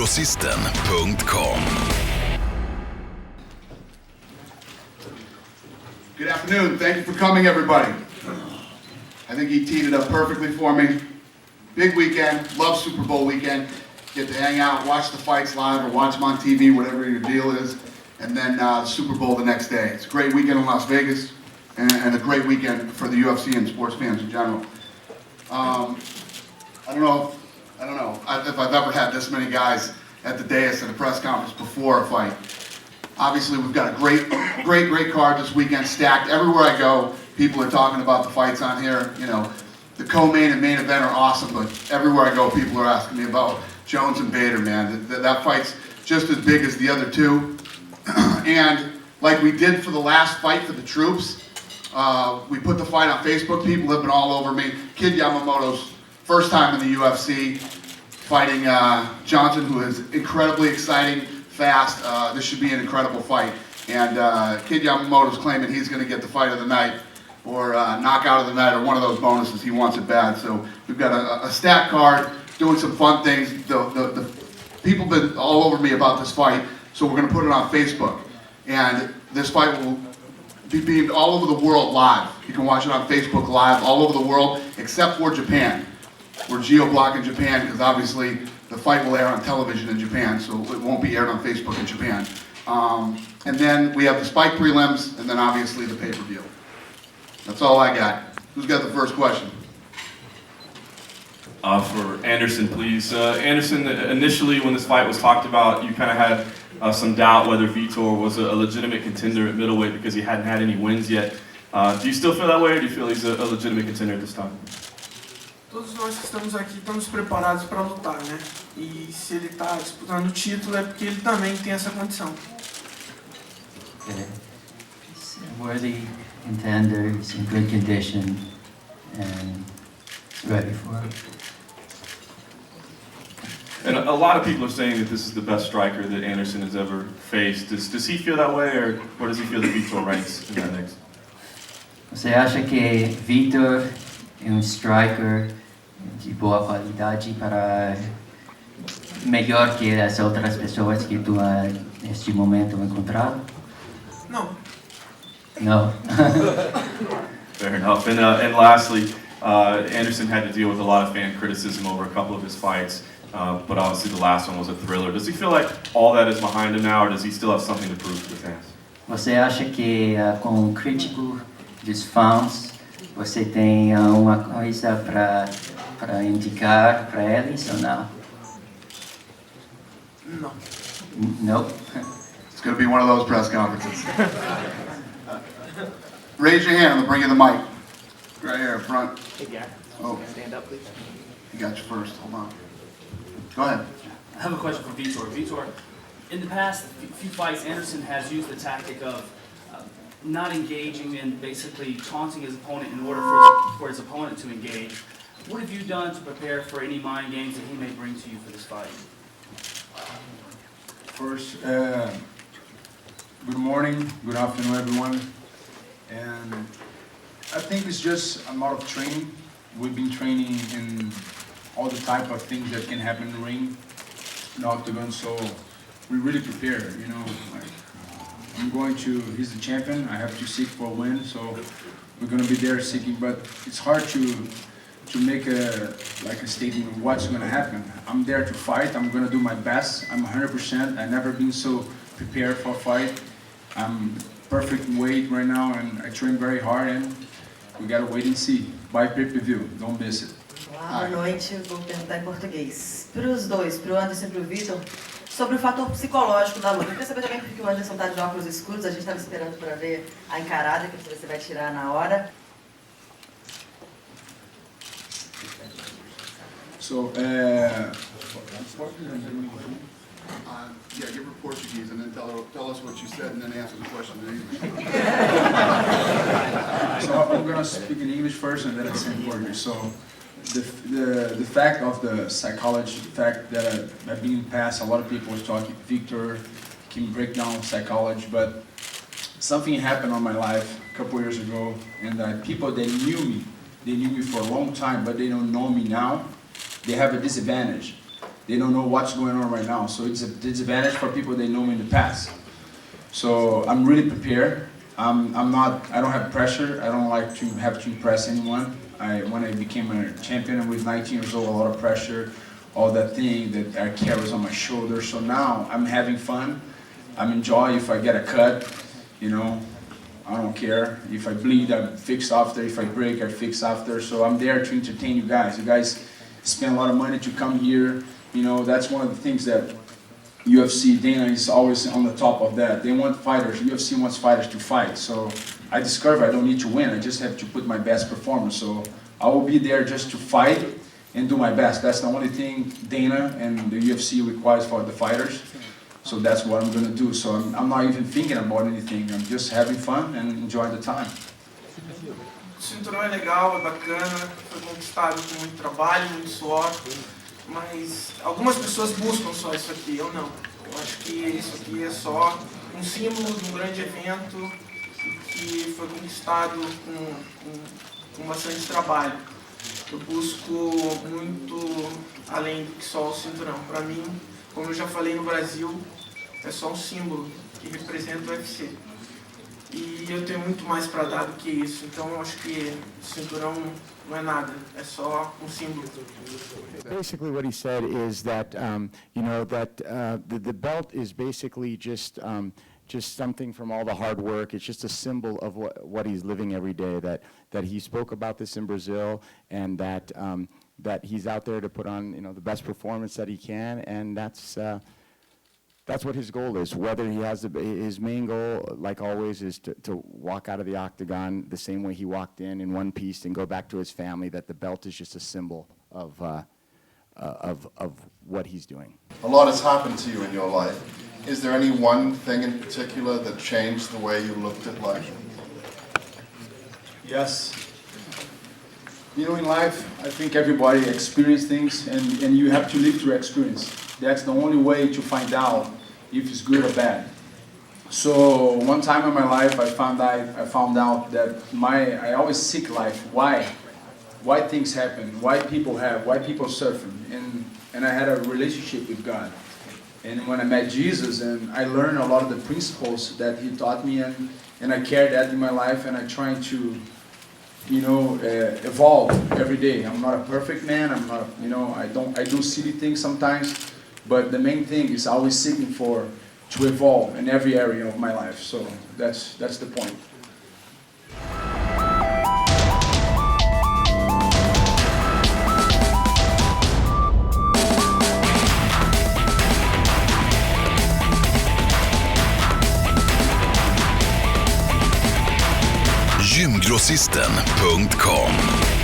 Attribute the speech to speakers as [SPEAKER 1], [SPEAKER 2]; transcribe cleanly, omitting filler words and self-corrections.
[SPEAKER 1] Grossisten.com.
[SPEAKER 2] Good afternoon. Thank you for coming, everybody. I think he teed it up perfectly for me. Big weekend. Love Super Bowl weekend. Get to hang out, watch the fights live, or watch them on TV, whatever your deal is. And then Super Bowl the next day. It's a great weekend in Las Vegas, and a great weekend for the UFC and sports fans in general. I don't know if I've ever had this many guys at the dais at a press conference before a fight. Obviously, we've got a great card this weekend, stacked. Everywhere I go, people are talking about the fights on here. You know, the co-main and main event are awesome, but everywhere I go, people are asking me about Jones and Bader, man. That fight's just as big as the other two. And like we did for the last fight for the troops, we put the fight on Facebook. People have been all over me. Kid Yamamoto's first time in the UFC, fighting Johnson, who is incredibly exciting, fast. This should be an incredible fight. And Kid Yamamoto's claiming he's going to get the fight of the night, or knockout of the night, or one of those bonuses. He wants it bad. So we've got a stacked card, doing some fun things. The people have been all over me about this fight, so we're going to put it on Facebook. And this fight will be beamed all over the world live. You can watch it on Facebook live all over the world, except for Japan. We're geo-blocking Japan because obviously the fight will air on television in Japan, so it won't be aired on Facebook in Japan. And then we have the Spike prelims, and then obviously the pay-per-view. That's all I got. Who's got the first question?
[SPEAKER 3] For Anderson, please. Anderson, initially when this fight was talked about, you kind of had some doubt whether Vitor was a legitimate contender at middleweight because he hadn't had any wins yet. Do you still feel that way, or do you feel he's a legitimate contender at this time?
[SPEAKER 4] Todos nós que estamos aqui estamos preparados para lutar, né? E se ele está disputando o título é porque ele também tem essa condição.
[SPEAKER 5] He's a worthy contender, he's in good condition, and ready for it.
[SPEAKER 3] And a lot of people are saying that this is the best striker that Anderson has ever faced. Does he feel that way, or does he feel that Vitor ranks in that mix?
[SPEAKER 5] Você acha que Vitor é striker de boa qualidade para melhor que as outras pessoas que tu neste momento encontrado?
[SPEAKER 4] Não.
[SPEAKER 5] No.
[SPEAKER 3] Fair enough. And lastly, Anderson had to deal with a lot of fan criticism over a couple of his fights, but obviously the last one was a thriller. Does he feel like all that is behind him now, or does he still have something to prove to the fans?
[SPEAKER 5] Você acha que com o crítico dos fãs você tem uma coisa para indicar para eles ou não?
[SPEAKER 4] Não.
[SPEAKER 5] Nope.
[SPEAKER 2] It's going to be one of those press conferences. Raise your hand, I'm going to bring you the mic. Right here in front.
[SPEAKER 6] Hey, Gary.
[SPEAKER 2] Oh,
[SPEAKER 6] Stand up, please.
[SPEAKER 2] you got you first. Hold on. Go ahead.
[SPEAKER 6] I have a question for Vitor. Vitor, in the past few fights, Anderson has used the tactic of not engaging and basically taunting his opponent in order for his opponent to engage. What have you done to prepare for any mind games that he may bring to you for this fight?
[SPEAKER 7] First, good morning, good afternoon, everyone. And I think it's just a lot of training. We've been training in all the type of things that can happen in the ring, in the octagon, so we really prepare, you know. Like, he's the champion, I have to seek for a win, so we're going to be there seeking, but it's hard to make a statement of what's going to happen. I'm there to fight, I'm going to do my best, I'm 100%, I've never been so prepared for a fight. I'm perfect weight right now, and I train very hard, and we got to wait and see. Buy pay-per-view, don't miss it.
[SPEAKER 8] Boa noite, vou perguntar em português. Para os dois, para o Anderson e para o Vitor, sobre o fator psicológico da luta. Eu queria saber também porque o Anderson está de óculos escuros, a gente estava esperando para ver a encarada que você vai tirar na hora.
[SPEAKER 7] So,
[SPEAKER 2] Yeah, give her Portuguese and then tell us what you said and then answer the question in English.
[SPEAKER 7] so I'm gonna speak in English first and then I'll say in Portuguese. So, the fact of the psychology, the fact that I've been past, a lot of people was talking, Victor can break down psychology, but something happened on my life a couple years ago, and people that knew me for a long time, but they don't know me now, they have a disadvantage. they don't know what's going on right now. So it's a disadvantage for people that know me in the past. So I'm really prepared. I don't have pressure. I don't like to have to impress anyone. When I became a champion, I was 19 years old, a lot of pressure, all that thing that I carries on my shoulders. So now I'm having fun. I'm enjoying if I get a cut, you know, I don't care. If I bleed, I fix after. If I break, I fix after. So I'm there to entertain you guys. You guys spend a lot of money to come here. You know, that's one of the things that UFC, Dana is always on the top of that. They want fighters, UFC wants fighters to fight. So I discovered I don't need to win, I just have to put my best performance. So I will be there just to fight and do my best. That's the only thing Dana and the UFC requires for the fighters. So that's what I'm gonna do. So I'm not even thinking about anything. I'm just having fun and enjoying the time.
[SPEAKER 4] O cinturão é legal, é bacana, foi conquistado com muito trabalho, muito suor, mas algumas pessoas buscam só isso aqui, eu não. Eu acho que isso aqui é só um símbolo de um grande evento que foi conquistado com bastante trabalho. Eu busco muito além do que só o cinturão. Para mim, como eu já falei no Brasil, é só um símbolo que representa o UFC. E eu tenho muito mais para dar do que isso, então eu acho que o cinturão não é nada, é só um símbolo.
[SPEAKER 1] Basically, what he said is that the belt is basically just something from all the hard work. It's just a symbol of what he's living every day. That he spoke about this in Brazil, and that he's out there to put on the best performance that he can, and that's what his goal is. Whether he has his main goal, like always, is to walk out of the octagon the same way he walked in one piece and go back to his family. That the belt is just a symbol of what he's doing.
[SPEAKER 9] A lot has happened to you in your life. Is there any one thing in particular that changed the way you looked at life?
[SPEAKER 7] Yes. You know, in life, I think everybody experiences things, and you have to live through experience. That's the only way to find out if it's good or bad. So one time in my life, I found out that I always seek life. Why things happen? Why people suffer? And I had a relationship with God. And when I met Jesus, and I learned a lot of the principles that He taught me, and I carry that in my life, and I try to evolve every day. I'm not a perfect man. I'm not, I do silly things sometimes, but the main thing is always seeking to evolve in every area of my life. So that's the point.
[SPEAKER 10] Gymgrossisten.com